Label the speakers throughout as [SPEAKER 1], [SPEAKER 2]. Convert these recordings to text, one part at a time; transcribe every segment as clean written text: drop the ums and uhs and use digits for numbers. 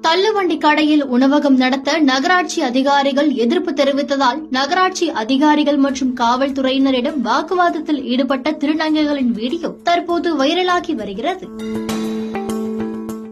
[SPEAKER 1] தள்ளுவண்டி கடையில் உணவகம் நடத்த நகராட்சி அதிகாரிகள் எதிர்ப்பு தெரிவித்ததால் நகராட்சி அதிகாரிகள் மற்றும் காவல்துறையினரிடம் வாக்குவாதத்தில் ஈடுபட்ட திருநங்கைகளின் வீடியோ தற்போது வைரலாகி வருகிறது.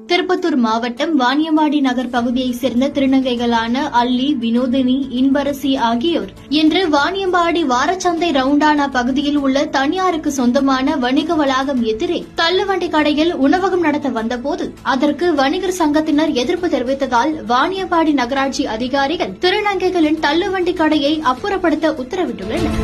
[SPEAKER 1] திருப்பத்தூர் மாவட்டம் வாணியம்பாடி நகர் பகுதியைச் சேர்ந்த திருநங்கைகளான அல்லி, வினோதினி, இன்பரசி ஆகியோர் இன்று வாணியம்பாடி வாரச்சந்தை ரவுண்டானா பகுதியில் உள்ள தனியாருக்கு சொந்தமான வணிக வளாகம் எதிரே தள்ளுவண்டி கடையில் உணவகம் நடத்த வந்தபோது அதற்கு வணிகர் சங்கத்தினர் எதிர்ப்பு தெரிவித்ததால் வாணியம்பாடி நகராட்சி அதிகாரிகள் திருநங்கைகளின் தள்ளுவண்டி கடையை அப்புறப்படுத்த உத்தரவிட்டுள்ளனர்.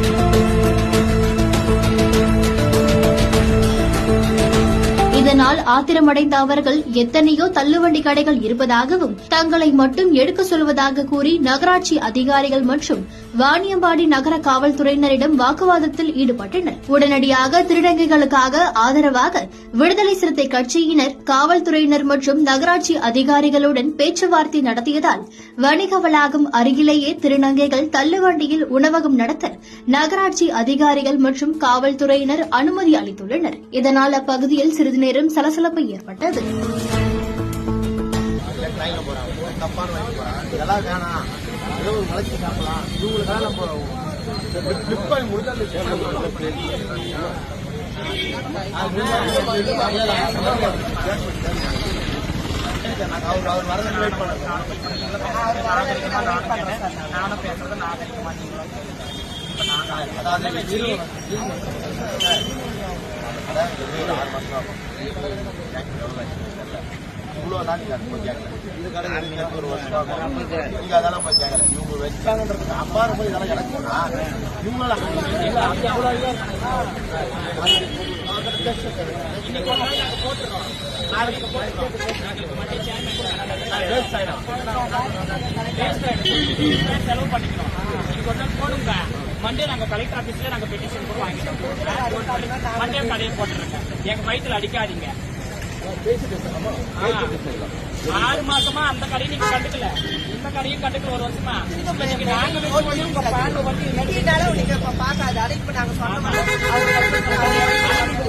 [SPEAKER 1] இதனால் ஆத்திரமடைந்த அவர்கள் எத்தனையோ தள்ளுவண்டி கடைகள் இருப்பதாகவும் தங்களை மட்டும் எடுக்க சொல்வதாக கூறி நகராட்சி அதிகாரிகள் மற்றும் வாணியம்பாடி நகர காவல்துறையினரிடம் வாக்குவாதத்தில் ஈடுபட்டனர். உடனடியாக திருநங்கைகளுக்காக ஆதரவாக விடுதலை சிறுத்தை கட்சியினர், காவல்துறையினர் மற்றும் நகராட்சி அதிகாரிகளுடன் பேச்சுவார்த்தை நடத்தியதால் வணிக வளாகம் அருகிலேயே திருநங்கைகள் தள்ளுவண்டியில் உணவகம் நடத்த நகராட்சி அதிகாரிகள் மற்றும் காவல்துறையினர் அனுமதி அளித்துள்ளனர். இதனால் அப்பகுதியில் சிறிது நேரம் சலசலப்பு ஏற்பட்டது.
[SPEAKER 2] இவ்வளவுதான் இது கடை ஒரு வருஷம் நீங்க அதெல்லாம் போய் கேட்கல. இவங்க வச்சாங்கன்றதுக்கு அப்பாறு போய் இதெல்லாம் கிடைக்கும்னா இவங்கள
[SPEAKER 3] செலவு பண்ணிக்கிறோம். போடுங்க மண்டே நாங்க கலெக்டர் ஆபீஸ்ல நாங்க பெட்டிஷன் கூட வாங்கிட்டோம். மண்டே கடையை போட்டுருங்க, எங்க வயிற்றுல அடிக்காதீங்க. 6 மாசமா அந்த கடையை நீங்க கண்டுக்கல, இந்த கடையும் கண்டுக்கல. 1 வருஷமா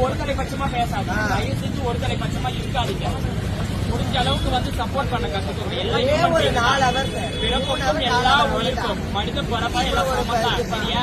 [SPEAKER 3] ஒரு தலைபட்சமா பேசாது. தயவு செஞ்சு ஒரு தலைபட்சமா இருக்காதீங்க. முடிஞ்ச அளவுக்கு வந்து சப்போர்ட் பண்ண கத்துக்கோங்க. எல்லாம் எல்லா உயிருக்கும் மனித பிறப்பா எல்லாம் சரியா